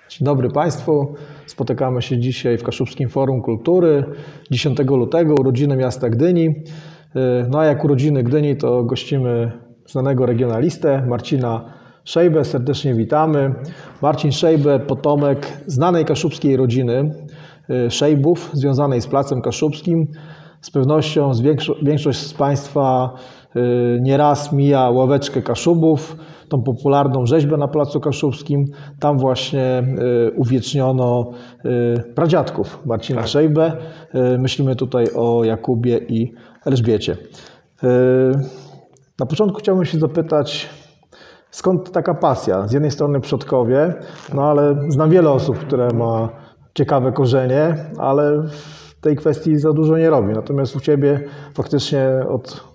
Dzień dobry Państwu. Spotykamy się dzisiaj w Kaszubskim Forum Kultury. 10 lutego urodziny miasta Gdyni. No a jak urodziny Gdyni, to gościmy znanego regionalistę Marcina Szejbę. Serdecznie witamy. Marcin Szejbę, potomek znanej kaszubskiej rodziny Szejbów, związanej z Placem Kaszubskim. Z pewnością większość z Państwa nieraz mija ławeczkę Kaszubów, tą popularną rzeźbę na Placu Kaszubskim. Tam właśnie uwieczniono pradziadków Marcina Szejbę. Myślimy tutaj o Jakubie i Elżbiecie. Na początku chciałbym się zapytać, skąd taka pasja? Z jednej strony przodkowie, no ale znam wiele osób, które ma ciekawe korzenie, ale w tej kwestii za dużo nie robi. Natomiast u Ciebie faktycznie od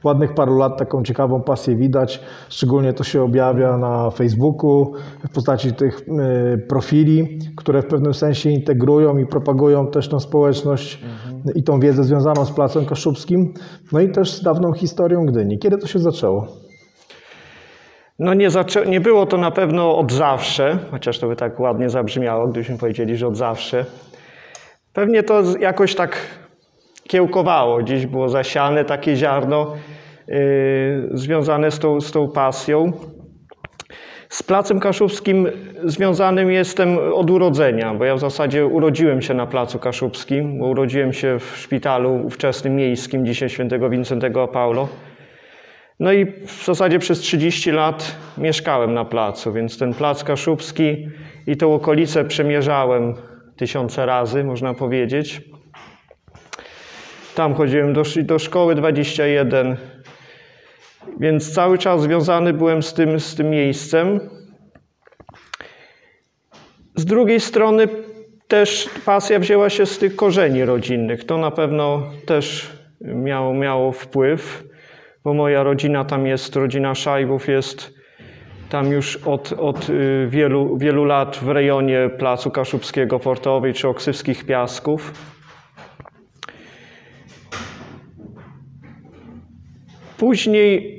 ładnych paru lat taką ciekawą pasję widać. Szczególnie to się objawia na Facebooku w postaci tych profili, które w pewnym sensie integrują i propagują też tą społeczność i tą wiedzę związaną z Placem Kaszubskim. No i też z dawną historią Gdyni. Kiedy to się zaczęło? No nie było to na pewno od zawsze, chociaż to by tak ładnie zabrzmiało, gdybyśmy powiedzieli, że od zawsze. Pewnie to jakoś tak kiełkowało, gdzieś było zasiane takie ziarno związane z tą pasją. Z Placem Kaszubskim związanym jestem od urodzenia, bo ja w zasadzie urodziłem się na Placu Kaszubskim, bo urodziłem się w szpitalu ówczesnym miejskim, dzisiaj świętego Wincentego Paulo. No i w zasadzie przez 30 lat mieszkałem na placu, więc ten Plac Kaszubski i tą okolicę przemierzałem tysiące razy, można powiedzieć. Tam chodziłem do szkoły 21, więc cały czas związany byłem z tym miejscem. Z drugiej strony też pasja wzięła się z tych korzeni rodzinnych. To na pewno też miało wpływ, bo moja rodzina tam jest, rodzina Szajbów jest tam już od wielu lat w rejonie Placu Kaszubskiego, Portowej czy Oksywskich Piasków. Później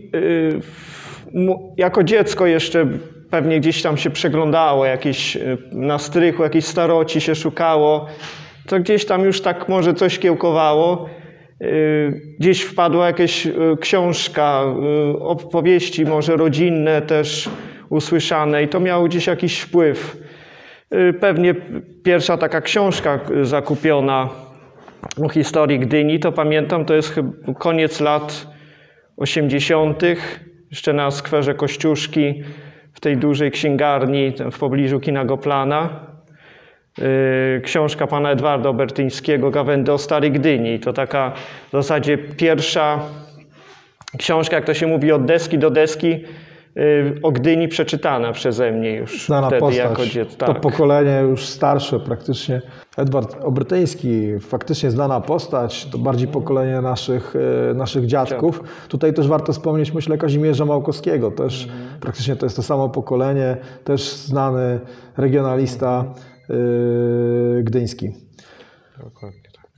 jako dziecko jeszcze pewnie gdzieś tam się przeglądało, na strychu jakieś staroci się szukało, to gdzieś tam już tak może coś kiełkowało. Gdzieś wpadła jakaś książka, opowieści może rodzinne też usłyszane i to miało gdzieś jakiś wpływ. Pewnie pierwsza taka książka zakupiona o historii Gdyni, to pamiętam, to jest chyba koniec lat 80. jeszcze na skwerze Kościuszki, w tej dużej księgarni w pobliżu kina Goplana. Książka pana Edwarda Obertyńskiego, Gawędy o Starej Gdyni. To taka w zasadzie pierwsza książka, jak to się mówi, od deski do deski o Gdyni przeczytana przeze mnie już znana wtedy postać. jako dziecko. To pokolenie już starsze praktycznie. Edward Obertyński, faktycznie znana postać, to bardziej pokolenie naszych dziadków. Tutaj też warto wspomnieć, myślę, Kazimierza Małkowskiego. Też praktycznie to jest to samo pokolenie, też znany regionalista gdyński. Dokładnie tak.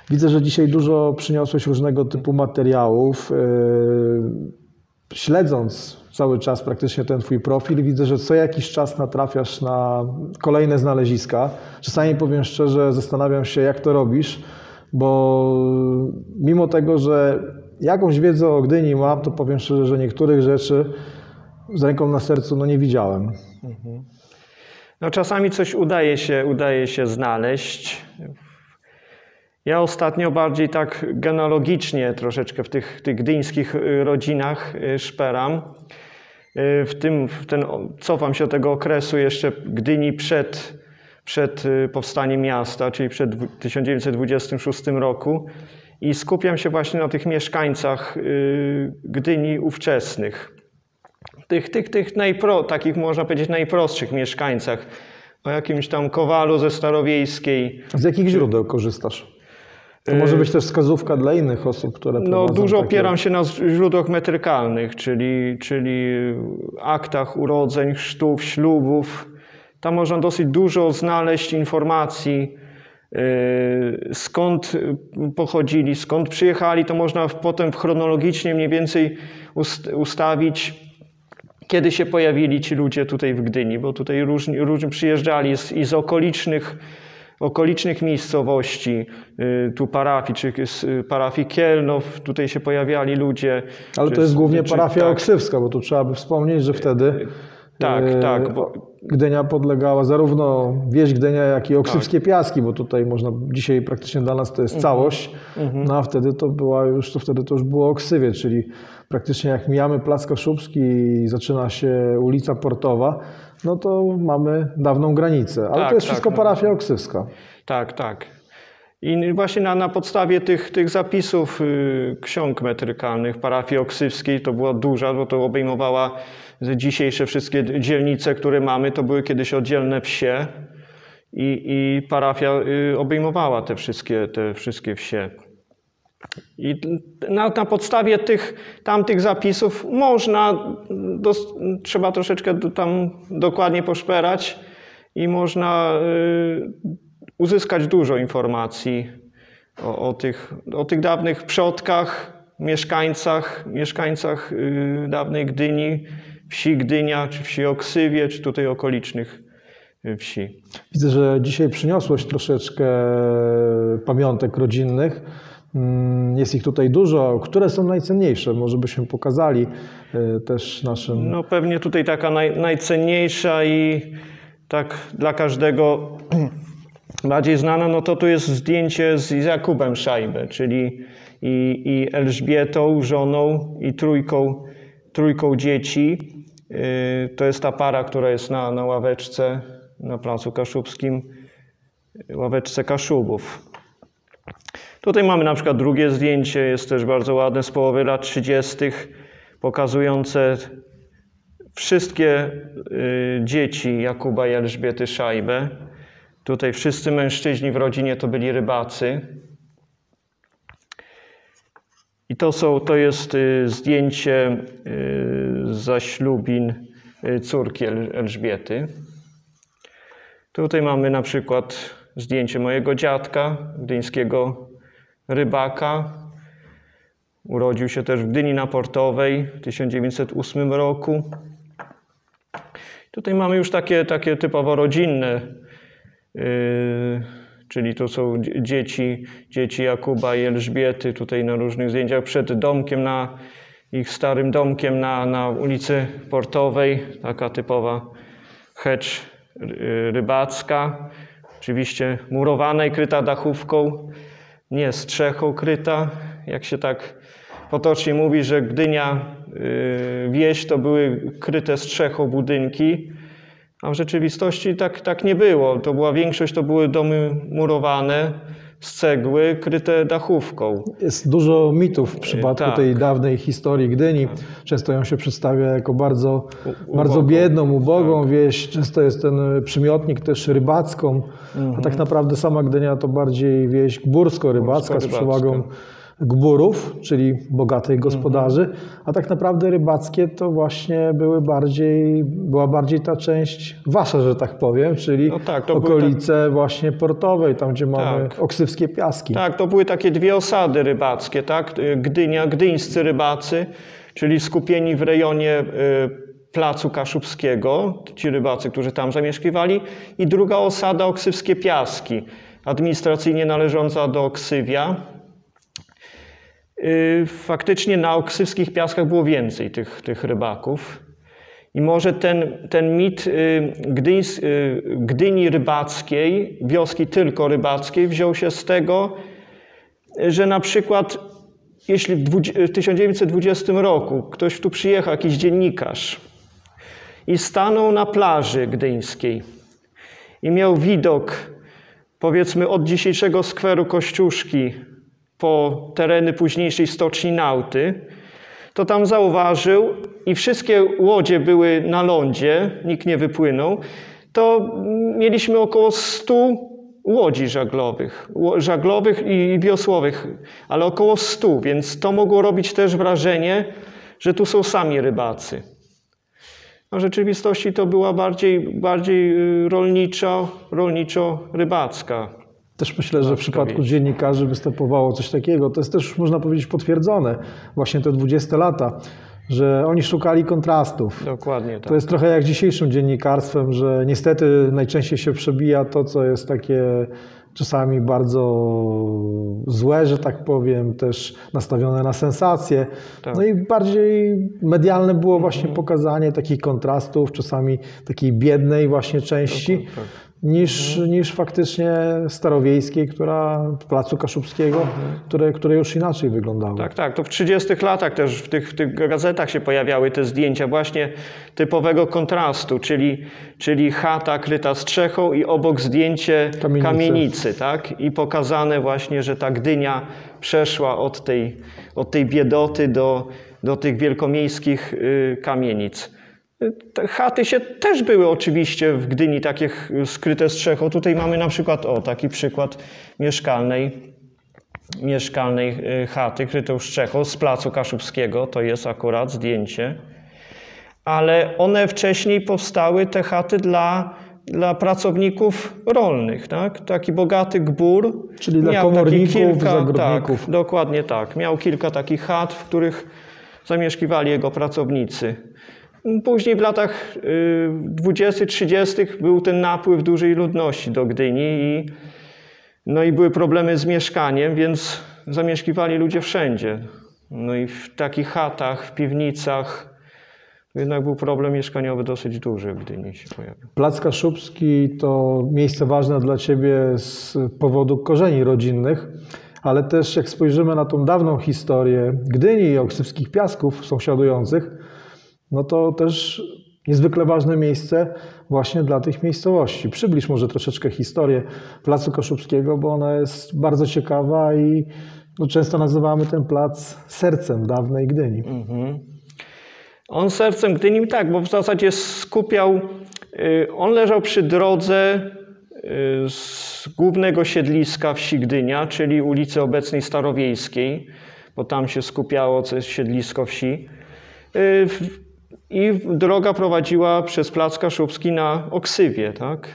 Widzę, że dzisiaj dużo przyniosłeś różnego typu materiałów. Śledząc cały czas praktycznie ten Twój profil, widzę, że co jakiś czas natrafiasz na kolejne znaleziska. Czasami powiem szczerze, zastanawiam się, jak to robisz, bo mimo tego, że jakąś wiedzę o Gdyni mam, to powiem szczerze, że niektórych rzeczy z ręką na sercu nie widziałem. No czasami coś udaje się znaleźć. Ja ostatnio bardziej tak genealogicznie troszeczkę w tych gdyńskich rodzinach szperam. Cofam się do tego okresu jeszcze Gdyni przed powstaniem miasta, czyli przed 1926 roku i skupiam się właśnie na tych mieszkańcach Gdyni ówczesnych. Takich można powiedzieć najprostszych mieszkańcach, o jakimś tam Kowalu ze Starowiejskiej. Z jakich źródeł korzystasz? To może być też wskazówka dla innych osób, które prowadzą dużo opieram się na źródłach metrykalnych, czyli aktach urodzeń, chrztów, ślubów. Tam można dosyć dużo znaleźć informacji, skąd pochodzili, skąd przyjechali. To można potem chronologicznie mniej więcej ustawić kiedy się pojawili ci ludzie tutaj w Gdyni, bo tutaj różni przyjeżdżali i z okolicznych miejscowości, tu parafii, czy z parafii Kielnow, tutaj się pojawiali ludzie. Ale to jest głównie parafia oksywska, bo tu trzeba by wspomnieć, że wtedy bo Gdynia podlegała zarówno wieś Gdynia, jak i Oksywskie Piaski, bo tutaj można, dzisiaj praktycznie dla nas to jest całość, no a wtedy to już było Oksywie, czyli praktycznie jak mijamy Plac Kaszubski i zaczyna się ulica Portowa, no to mamy dawną granicę, ale to jest wszystko parafia oksywska. Tak. I właśnie na podstawie tych zapisów ksiąg metrykalnych parafii oksywskiej, to była duża, bo to obejmowała dzisiejsze wszystkie dzielnice, które mamy, to były kiedyś oddzielne wsie i parafia obejmowała te wszystkie wsie. I na podstawie tamtych zapisów trzeba troszeczkę tam dokładnie poszperać i można uzyskać dużo informacji o tych dawnych przodkach, mieszkańcach dawnej Gdyni, wsi Gdynia, czy wsi Oksywie, czy tutaj okolicznych wsi. Widzę, że dzisiaj przyniosłeś troszeczkę pamiątek rodzinnych. Jest ich tutaj dużo. Które są najcenniejsze? Może byśmy pokazali też naszym... No pewnie tutaj taka najcenniejsza i tak dla każdego bardziej znana, no to tu jest zdjęcie z Jakubem Szajbę, czyli i Elżbietą, żoną i trójką dzieci. To jest ta para, która jest na ławeczce na Placu Kaszubskim, ławeczce Kaszubów. Tutaj mamy na przykład drugie zdjęcie, jest też bardzo ładne, z połowy lat 30., pokazujące wszystkie dzieci Jakuba i Elżbiety Szajbę. Tutaj wszyscy mężczyźni w rodzinie to byli rybacy. I to jest zdjęcie z zaślubin córki Elżbiety. Tutaj mamy na przykład zdjęcie mojego dziadka, gdyńskiego rybaka. Urodził się też w Gdyni na Portowej w 1908 roku. Tutaj mamy już takie typowo rodzinne, czyli to są dzieci Jakuba i Elżbiety, tutaj na różnych zdjęciach przed domkiem, ich starym domkiem na ulicy Portowej, taka typowa hecz rybacka, oczywiście murowana i kryta dachówką, nie strzechą kryta, jak się tak potocznie mówi, że Gdynia, wieś to były kryte strzechą budynki, a w rzeczywistości tak nie było. Większość to były domy murowane z cegły, kryte dachówką. Jest dużo mitów w przypadku tej dawnej historii Gdyni. Często ją się przedstawia jako bardzo biedną, ubogą wieś. Często jest ten przymiotnik też rybacką, a tak naprawdę sama Gdynia to bardziej wieś górsko-rybacka z przewagą gburów, czyli bogatych gospodarzy, a tak naprawdę rybackie to właśnie była bardziej ta część wasza, że tak powiem, czyli okolice właśnie portowej, tam gdzie mamy Oksywskie Piaski. Tak, to były takie dwie osady rybackie, tak? Gdynia, gdyńscy rybacy, czyli skupieni w rejonie Placu Kaszubskiego, ci rybacy, którzy tam zamieszkiwali, i druga osada Oksywskie Piaski, administracyjnie należąca do Oksywia. Faktycznie na Oksywskich Piaskach było więcej tych rybaków. I może ten mit Gdyni rybackiej, wioski tylko rybackiej, wziął się z tego, że na przykład jeśli w 1920 roku ktoś tu przyjechał, jakiś dziennikarz, i stanął na plaży gdyńskiej i miał widok, powiedzmy, od dzisiejszego skweru Kościuszki po tereny późniejszej stoczni Nauty, to tam zauważył i wszystkie łodzie były na lądzie, nikt nie wypłynął, to mieliśmy około 100 łodzi żaglowych i wiosłowych, ale około 100, więc to mogło robić też wrażenie, że tu są sami rybacy. A w rzeczywistości to była bardziej rolniczo-rybacka. Też myślę, że w przypadku dziennikarzy występowało coś takiego. To jest też, można powiedzieć, potwierdzone. Właśnie te 20 lata że oni szukali kontrastów. Dokładnie tak. To jest trochę jak dzisiejszym dziennikarstwem, że niestety najczęściej się przebija to, co jest takie czasami bardzo złe, że tak powiem, też nastawione na sensacje. Tak. No i bardziej medialne było właśnie pokazanie takich kontrastów, czasami takiej biednej właśnie części, Tak. niż faktycznie starowiejskiej, Placu Kaszubskiego, które już inaczej wyglądały. Tak, tak. To w 30 latach też w tych gazetach się pojawiały te zdjęcia właśnie typowego kontrastu, czyli chata kryta strzechą i obok zdjęcie kamienicy, tak? I pokazane właśnie, że ta Gdynia przeszła od tej biedoty do tych wielkomiejskich kamienic. Te chaty też były oczywiście w Gdyni takie skryte strzechą. Tutaj mamy na przykład taki przykład mieszkalnej chaty krytą strzechą z Placu Kaszubskiego. To jest akurat zdjęcie. Ale one wcześniej powstały, te chaty dla pracowników rolnych. Tak? Taki bogaty gbur. Czyli dla komorników, zagrodników. Tak, dokładnie tak. Miał kilka takich chat, w których zamieszkiwali jego pracownicy. Później w latach 20., 30. był ten napływ dużej ludności do Gdyni i były problemy z mieszkaniem, więc zamieszkiwali ludzie wszędzie. No i w takich chatach, w piwnicach jednak był problem mieszkaniowy dosyć duży w Gdyni się pojawił. Plac Kaszubski to miejsce ważne dla Ciebie z powodu korzeni rodzinnych, ale też jak spojrzymy na tą dawną historię Gdyni i Oksypskich Piasków sąsiadujących, no to też niezwykle ważne miejsce właśnie dla tych miejscowości. Przybliż może troszeczkę historię Placu Kaszubskiego, bo ona jest bardzo ciekawa i często nazywamy ten plac sercem dawnej Gdyni. On sercem Gdyni, tak, bo w zasadzie on leżał przy drodze z głównego siedliska wsi Gdynia, czyli ulicy obecnej Starowiejskiej, bo tam się skupiało siedlisko wsi. I droga prowadziła przez Plac Kaszubski na Oksywie, tak?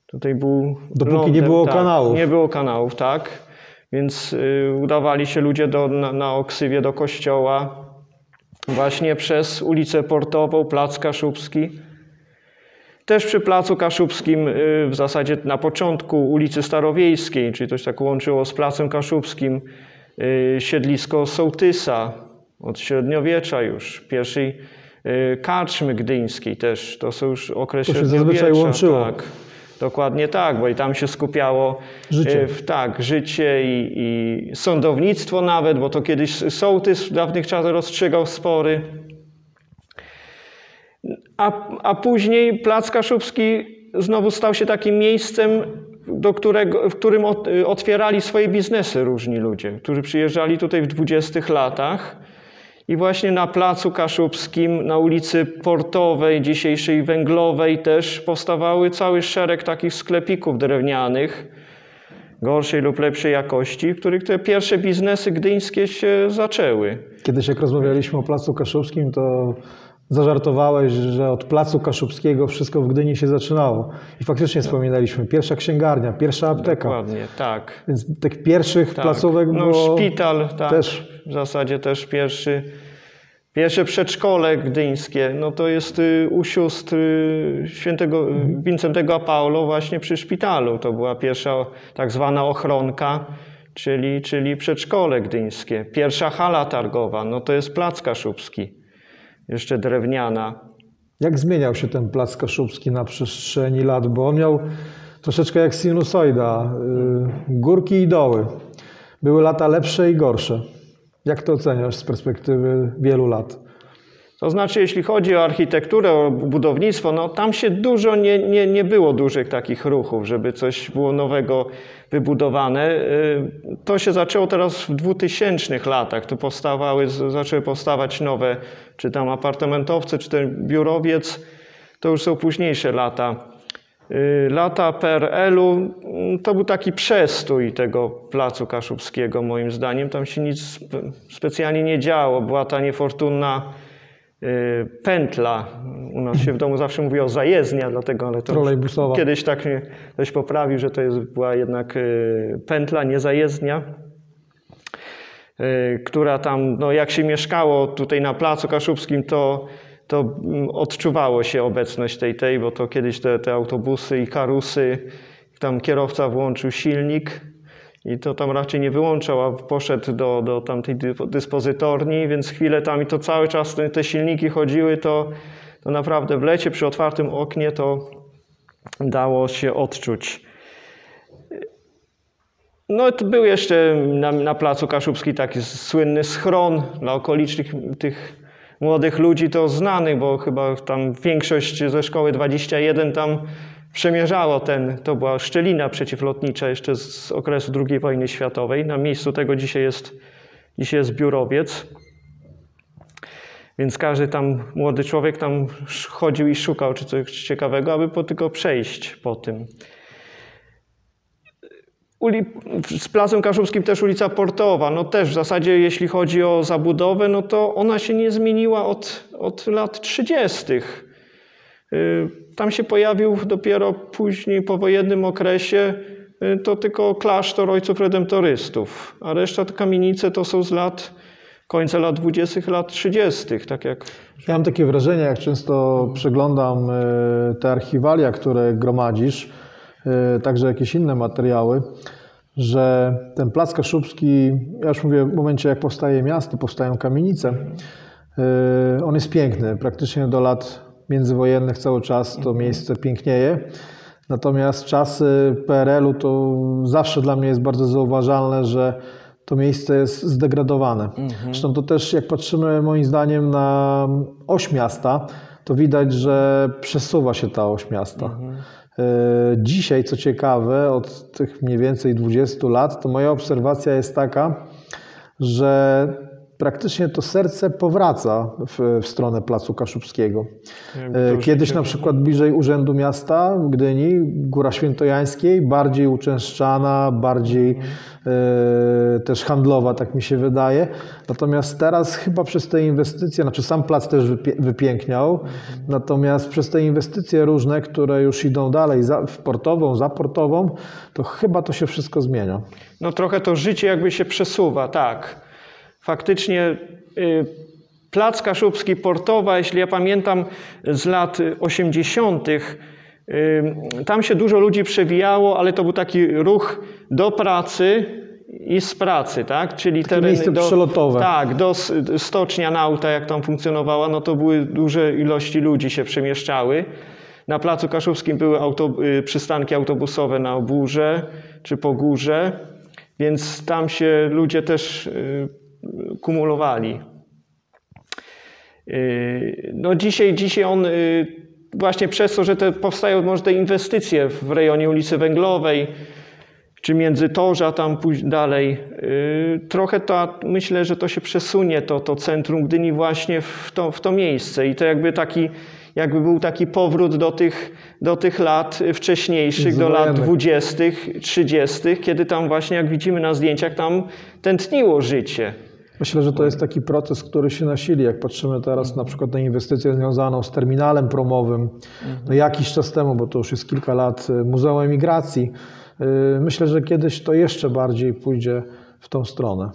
Tutaj był Dopóki nie było kanałów. Nie było kanałów, tak. Więc udawali się ludzie na Oksywie do kościoła właśnie przez ulicę Portową, Plac Kaszubski. Też przy Placu Kaszubskim w zasadzie na początku ulicy Starowiejskiej, czyli to się tak łączyło z Placem Kaszubskim, siedlisko sołtysa od średniowiecza już, pierwszej karczmy gdyńskiej też, to są już okres średniowiecza. To się zazwyczaj łączyło. Tak, dokładnie tak, bo i tam się skupiało życie i sądownictwo nawet, bo to kiedyś sołtys w dawnych czasach rozstrzygał spory. A później Plac Kaszubski znowu stał się takim miejscem, w którym otwierali swoje biznesy różni ludzie, którzy przyjeżdżali tutaj w 20 latach. I właśnie na Placu Kaszubskim, na ulicy Portowej, dzisiejszej Węglowej też powstawały cały szereg takich sklepików drewnianych, gorszej lub lepszej jakości, w których te pierwsze biznesy gdyńskie się zaczęły. Kiedyś jak rozmawialiśmy o Placu Kaszubskim, to zażartowałeś, że od Placu Kaszubskiego wszystko w Gdyni się zaczynało. I faktycznie wspominaliśmy, pierwsza księgarnia, pierwsza apteka. Dokładnie, tak. Więc tych pierwszych placówek było... Szpital, tak. Też. W zasadzie też pierwsze przedszkole gdyńskie, no to jest u sióstr świętego Wincentego Paulo właśnie przy szpitalu. To była pierwsza tak zwana ochronka, czyli przedszkole gdyńskie. Pierwsza hala targowa, no to jest Plac Kaszubski. Jeszcze drewniana. Jak zmieniał się ten Plac Kaszubski na przestrzeni lat? Bo on miał troszeczkę jak sinusoida, górki i doły. Były lata lepsze i gorsze. Jak to oceniasz z perspektywy wielu lat? To znaczy, jeśli chodzi o architekturę, o budownictwo, no tam się dużo nie było dużych takich ruchów, żeby coś było nowego wybudowane. To się zaczęło teraz w 2000 latach. Tu zaczęły powstawać nowe, czy tam apartamentowce, czy ten biurowiec. To już są późniejsze lata. Lata PRL-u to był taki przestój tego Placu Kaszubskiego, moim zdaniem. Tam się nic specjalnie nie działo. Była ta niefortunna pętla. U nas się w domu zawsze mówi o zajezdnia, dlatego, ale to trolejbusowa. Kiedyś tak mnie ktoś poprawił, że to była jednak pętla, nie zajezdnia. która tam, no jak się mieszkało tutaj na Placu Kaszubskim, to odczuwało się obecność tej, bo to kiedyś te autobusy i karusy, tam kierowca włączył silnik i to tam raczej nie wyłączał, a poszedł do tamtej dyspozytorni, więc chwilę tam i to cały czas te silniki chodziły, to naprawdę w lecie przy otwartym oknie to dało się odczuć. No to był jeszcze na Placu Kaszubskim taki słynny schron dla okolicznych tych młodych ludzi, to znany, bo chyba tam większość ze szkoły 21 tam przemierzało to była szczelina przeciwlotnicza jeszcze z okresu II wojny światowej. Na miejscu tego dzisiaj jest biurowiec. Więc każdy tam młody człowiek tam chodził i szukał czy coś ciekawego, aby tylko przejść po tym. Z Placem Kaszubskim też ulica Portowa, no też w zasadzie jeśli chodzi o zabudowę, no to ona się nie zmieniła od lat 30. Tam się pojawił dopiero później, po wojennym okresie, to tylko klasztor ojców redemptorystów, a reszta kamienice to są z końca lat 20., lat 30., tak jak... Ja mam takie wrażenie, jak często przeglądam te archiwalia, które gromadzisz, także jakieś inne materiały, że ten Plac Kaszubski, ja już mówię, w momencie jak powstaje miasto, powstają kamienice, on jest piękny. Praktycznie do lat międzywojennych cały czas to miejsce pięknieje. Natomiast czasy PRL-u to zawsze dla mnie jest bardzo zauważalne, że to miejsce jest zdegradowane. Zresztą to też jak patrzymy moim zdaniem na oś miasta, to widać, że przesuwa się ta oś miasta. Dzisiaj, co ciekawe, od tych mniej więcej 20 lat, to moja obserwacja jest taka, że praktycznie to serce powraca w stronę Placu Kaszubskiego. Kiedyś na przykład bliżej Urzędu Miasta w Gdyni, Góra Świętojańskiej, bardziej uczęszczana, bardziej też handlowa, tak mi się wydaje. Natomiast teraz chyba przez te inwestycje, znaczy sam plac też wypiękniał, natomiast przez te inwestycje różne, które już idą dalej, w portową, za portową, to chyba to się wszystko zmienia. No trochę to życie jakby się przesuwa, tak. Faktycznie Plac Kaszubski, Portowa, jeśli ja pamiętam z lat 80., tam się dużo ludzi przewijało, ale to był taki ruch do pracy i z pracy, tak? Czyli tereny miejsce przelotowe. Tak, do stocznia Nauta, jak tam funkcjonowała, no to były duże ilości ludzi się przemieszczały. Na Placu Kaszubskim były przystanki autobusowe na Oburze czy Pogórze, więc tam się ludzie też kumulowali. No dzisiaj on właśnie przez to, że powstają może te inwestycje w rejonie ulicy Węglowej, czy Międzytorza tam pójść dalej, trochę myślę, że to się przesunie to centrum Gdyni właśnie w to miejsce i to jakby był taki powrót do tych lat wcześniejszych, do lat 20., 30., kiedy tam właśnie, jak widzimy na zdjęciach, tam tętniło życie. Myślę, że to jest taki proces, który się nasili. Jak patrzymy teraz na przykład na inwestycję związaną z terminalem promowym, no jakiś czas temu, bo to już jest kilka lat, Muzeum Emigracji, myślę, że kiedyś to jeszcze bardziej pójdzie w tą stronę.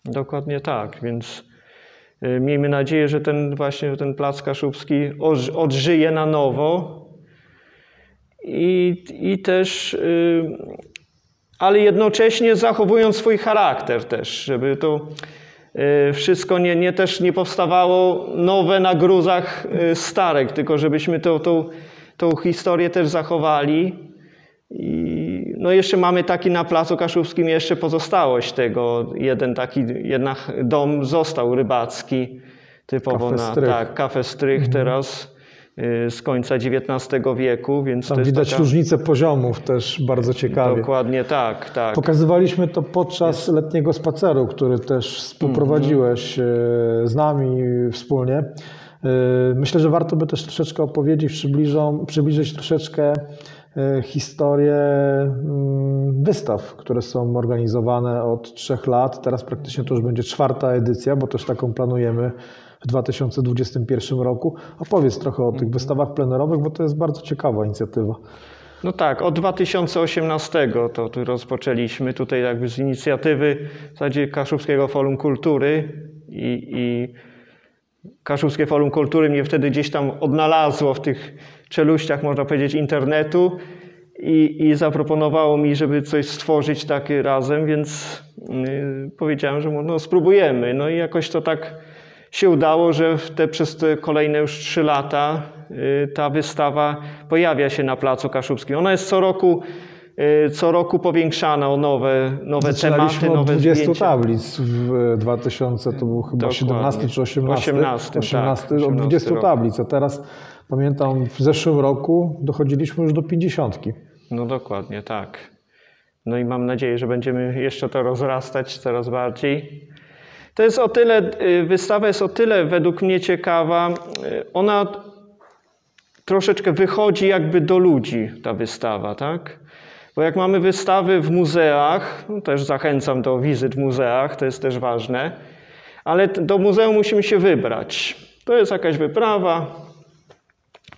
Dokładnie tak, więc miejmy nadzieję, że ten Plac Kaszubski odżyje na nowo i też, ale jednocześnie zachowując swój charakter też, żeby to wszystko też nie powstawało nowe na gruzach starek, tylko żebyśmy tą historię też zachowali. I no jeszcze mamy taki na Placu Kaszubskim jeszcze pozostałość tego. Jednak dom został rybacki, typowo Kafe Strych teraz z końca XIX wieku. Więc tam widać różnicę poziomów też bardzo ciekawie. Dokładnie tak. Pokazywaliśmy to podczas letniego spaceru, który też współprowadziłeś z nami wspólnie. Myślę, że warto by też troszeczkę opowiedzieć, przybliżyć troszeczkę historię wystaw, które są organizowane od 3 lat. Teraz praktycznie to już będzie 4. edycja, bo też taką planujemy w 2021 roku. Opowiedz trochę o tych wystawach plenerowych, bo to jest bardzo ciekawa inicjatywa. No tak, od 2018 to tu rozpoczęliśmy tutaj jakby z inicjatywy w zasadzie Kaszubskiego Forum Kultury i Kaszubskie Forum Kultury mnie wtedy gdzieś tam odnalazło w tych czeluściach, można powiedzieć, internetu i zaproponowało mi, żeby coś stworzyć takie razem, więc powiedziałem, że no spróbujemy. No i jakoś to tak się udało, że przez te kolejne już 3 lata ta wystawa pojawia się na Placu Kaszubskim. Ona jest co roku powiększana o nowe tematy, od nowe 20 zdjęcia. tablic w 2000, to był chyba Dokładnie. 17 czy 18. 18, tak, od 20 rok. tablic, a teraz pamiętam w zeszłym roku dochodziliśmy już do 50. No dokładnie, tak. No i mam nadzieję, że będziemy jeszcze to rozrastać coraz bardziej. To jest o tyle, wystawa jest o tyle według mnie ciekawa, ona troszeczkę wychodzi jakby do ludzi, ta wystawa, tak? Bo jak mamy wystawy w muzeach, no też zachęcam do wizyt w muzeach, to jest też ważne, ale do muzeum musimy się wybrać. To jest jakaś wyprawa,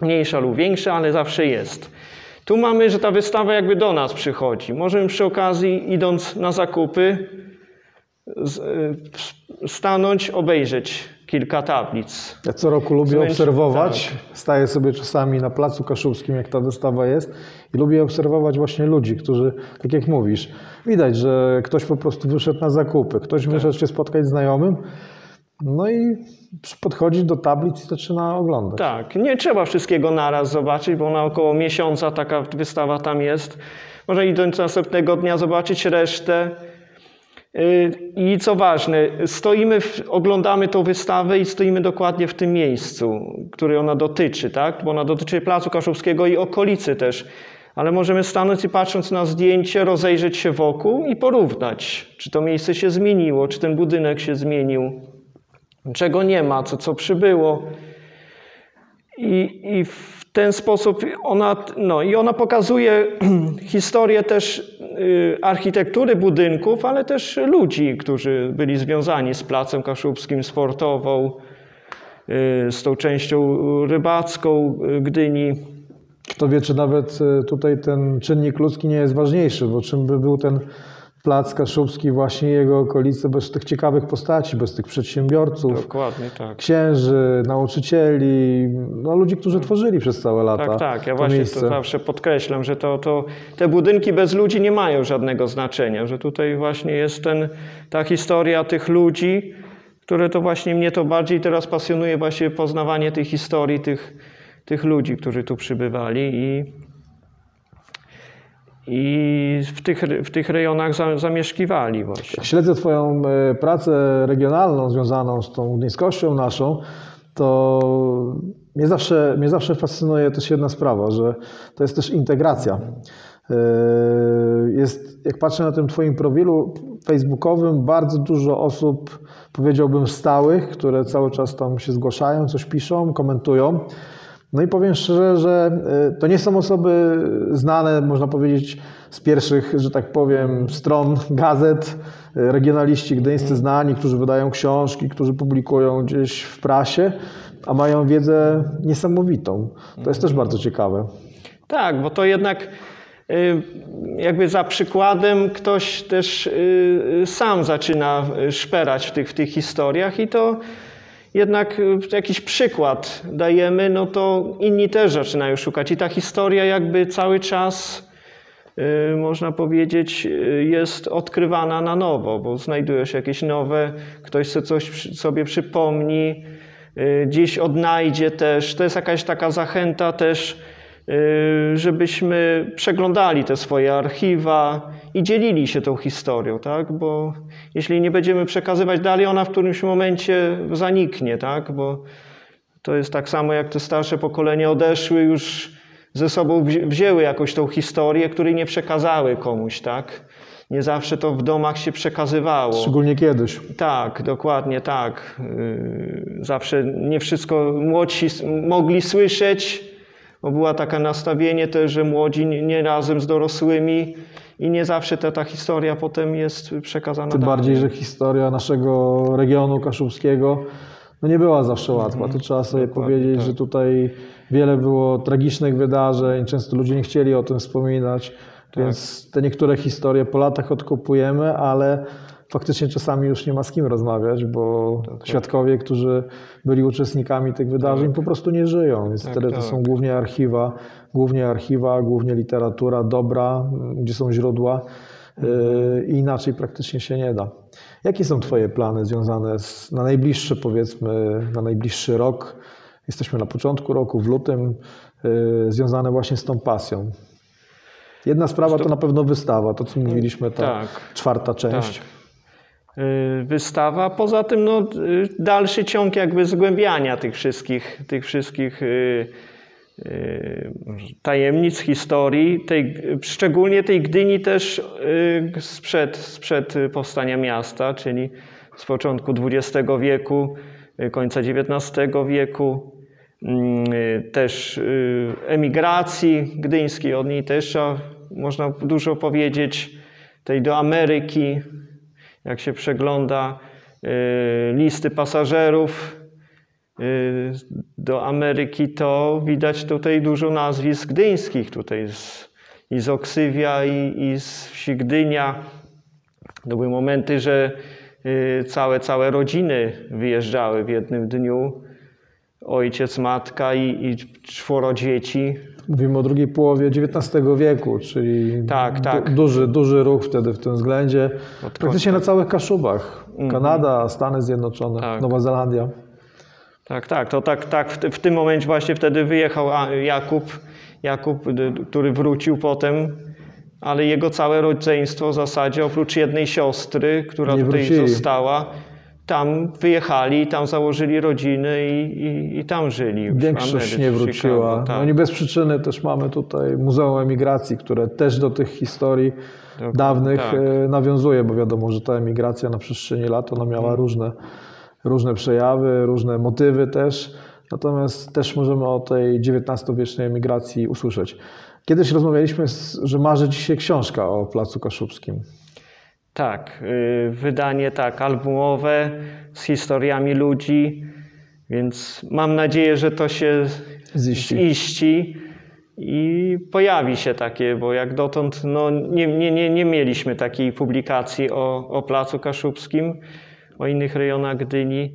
mniejsza lub większa, ale zawsze jest. Tu mamy, że ta wystawa jakby do nas przychodzi. Możemy przy okazji, idąc na zakupy, stanąć, obejrzeć kilka tablic. Ja co roku lubię obserwować. Tak. Staję sobie czasami na Placu Kaszubskim, jak ta wystawa jest, i lubię obserwować właśnie ludzi, którzy, tak jak mówisz, widać, że ktoś po prostu wyszedł na zakupy, ktoś wyszedł się spotkać z znajomym, no i podchodzi do tablic i zaczyna oglądać. Tak, nie trzeba wszystkiego naraz zobaczyć, bo na około miesiąca taka wystawa tam jest. Może idąc następnego dnia zobaczyć resztę. I co ważne, oglądamy tą wystawę i stoimy dokładnie w tym miejscu, której ona dotyczy, tak? Bo ona dotyczy Placu Kaszubskiego i okolicy też. Ale możemy stanąć i patrząc na zdjęcie, rozejrzeć się wokół i porównać, czy to miejsce się zmieniło, czy ten budynek się zmienił, czego nie ma, co przybyło. I w ten sposób ona pokazuje historię też architektury budynków, ale też ludzi, którzy byli związani z Placem Kaszubskim, sportową, z tą częścią rybacką Gdyni. Kto wie, czy nawet tutaj ten czynnik ludzki nie jest ważniejszy, bo czym by był ten Plac Kaszubski, właśnie jego okolice, bez tych ciekawych postaci, bez tych przedsiębiorców, Dokładnie, tak. księży, nauczycieli, no, ludzi, którzy tworzyli przez całe lata. Tak. Ja właśnie miejsce. to zawsze podkreślam, że te budynki bez ludzi nie mają żadnego znaczenia, że tutaj właśnie jest ta historia tych ludzi, które to właśnie mnie to bardziej teraz pasjonuje, właśnie poznawanie tej historii tych ludzi, którzy tu przybywali i w tych rejonach zamieszkiwali właśnie. Śledzę Twoją pracę regionalną związaną z tą gdyńskością naszą, to mnie zawsze fascynuje też jedna sprawa, że to jest też integracja. Jak patrzę na tym Twoim profilu facebookowym, bardzo dużo osób, powiedziałbym stałych, które cały czas tam się zgłaszają, coś piszą, komentują. No i powiem szczerze, że to nie są osoby znane, można powiedzieć, z pierwszych, że tak powiem, stron gazet, regionaliści gdyńscy znani, którzy wydają książki, którzy publikują gdzieś w prasie, a mają wiedzę niesamowitą. To jest też bardzo ciekawe. Tak, bo to jednak jakby za przykładem ktoś też sam zaczyna szperać w tych historiach i to jednak jakiś przykład dajemy, no to inni też zaczynają szukać. I ta historia jakby cały czas, można powiedzieć, jest odkrywana na nowo, bo znajdują się jakieś nowe, ktoś coś sobie przypomni, gdzieś odnajdzie też. To jest jakaś taka zachęta też, żebyśmy przeglądali te swoje archiwa i dzielili się tą historią, tak? Bo jeśli nie będziemy przekazywać dalej, ona w którymś momencie zaniknie, tak? Bo to jest tak samo, jak te starsze pokolenia odeszły, już ze sobą wzięły jakąś tą historię, której nie przekazały komuś, tak? Nie zawsze to w domach się przekazywało. Szczególnie kiedyś. Tak, dokładnie tak. Zawsze nie wszystko młodsi mogli słyszeć, bo była taka nastawienie też, że młodzi nie razem z dorosłymi i nie zawsze ta historia potem jest przekazana Tym dalej. bardziej, że historia naszego regionu kaszubskiego no nie była zawsze łatwa. To trzeba sobie Dokładnie, powiedzieć, tak. że tutaj wiele było tragicznych wydarzeń, często ludzie nie chcieli o tym wspominać, więc te niektóre historie po latach odkopujemy, ale faktycznie czasami już nie ma z kim rozmawiać, bo świadkowie, którzy byli uczestnikami tych wydarzeń, po prostu nie żyją, więc wtedy to są głównie archiwa, głównie literatura dobra, gdzie są źródła i inaczej praktycznie się nie da. Jakie są Twoje plany związane na najbliższy, powiedzmy, na najbliższy rok? Jesteśmy na początku roku, w lutym, związane właśnie z tą pasją. Jedna sprawa to na pewno wystawa, to co mówiliśmy, ta czwarta część. Tak. Wystawa, poza tym no, dalszy ciąg jakby zgłębiania tych wszystkich tajemnic historii, szczególnie tej Gdyni też sprzed powstania miasta, czyli z początku XX wieku, końca XIX wieku, też emigracji gdyńskiej, od niej też można dużo powiedzieć, tej do Ameryki, jak się przegląda listy pasażerów do Ameryki, to widać tutaj dużo nazwisk gdyńskich, tutaj i z Oksywia, i z wsi Gdynia. To były momenty, że całe rodziny wyjeżdżały w jednym dniu. Ojciec, matka i 4 dzieci. Mówimy o drugiej połowie XIX wieku, czyli duży ruch wtedy w tym względzie. Praktycznie na całych Kaszubach. Kanada, Stany Zjednoczone, Nowa Zelandia. Tak. W tym momencie właśnie wtedy wyjechał Jakub, który wrócił potem, ale jego całe rodzeństwo w zasadzie, oprócz jednej siostry, która tutaj została, tam wyjechali, tam założyli rodziny i tam żyli. Większość nie wróciła. No i bez przyczyny też mamy tutaj Muzeum Emigracji, które też do tych historii dawnych nawiązuje, bo wiadomo, że ta emigracja na przestrzeni lat ona miała różne przejawy, różne motywy też. Natomiast też możemy o tej XIX-wiecznej emigracji usłyszeć. Kiedyś rozmawialiśmy, że marzy Ci się książka o Placu Kaszubskim. Tak, wydanie albumowe z historiami ludzi, więc mam nadzieję, że to się ziści i pojawi się takie, bo jak dotąd no, nie mieliśmy takiej publikacji o Placu Kaszubskim, o innych rejonach Gdyni.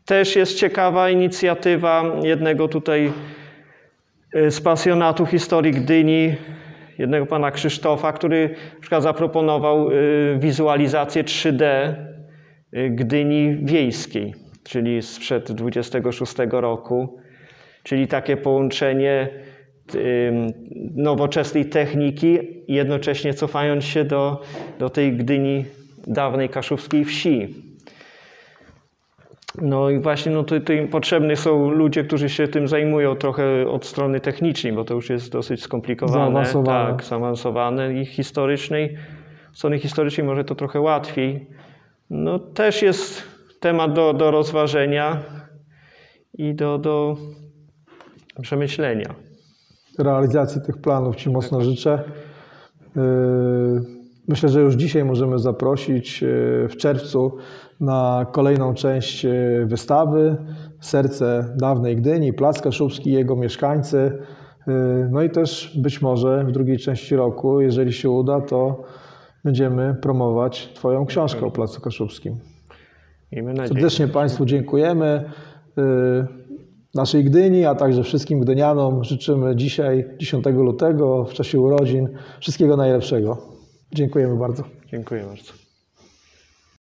Też jest ciekawa inicjatywa jednego tutaj z pasjonatów historii Gdyni, jednego pana Krzysztofa, który na przykład zaproponował wizualizację 3D Gdyni wiejskiej, czyli sprzed 26 roku, czyli takie połączenie nowoczesnej techniki, jednocześnie cofając się do tej Gdyni dawnej kaszubskiej wsi. No i właśnie tutaj potrzebni są ludzie, którzy się tym zajmują trochę od strony technicznej, bo to już jest dosyć skomplikowane, zaawansowane i historycznej. Od strony historycznej może to trochę łatwiej. No też jest temat do rozważenia i do przemyślenia. Realizacji tych planów Ci mocno życzę. Myślę, że już dzisiaj możemy zaprosić w czerwcu na kolejną część wystawy Serce dawnej Gdyni, Plac Kaszubski i jego mieszkańcy. No i też być może w drugiej części roku, jeżeli się uda, to będziemy promować Twoją książkę o Placu Kaszubskim. Serdecznie Państwu dziękujemy. Naszej Gdyni, a także wszystkim gdynianom życzymy dzisiaj, 10 lutego, w czasie urodzin, wszystkiego najlepszego. Dziękujemy bardzo. Dziękuję bardzo.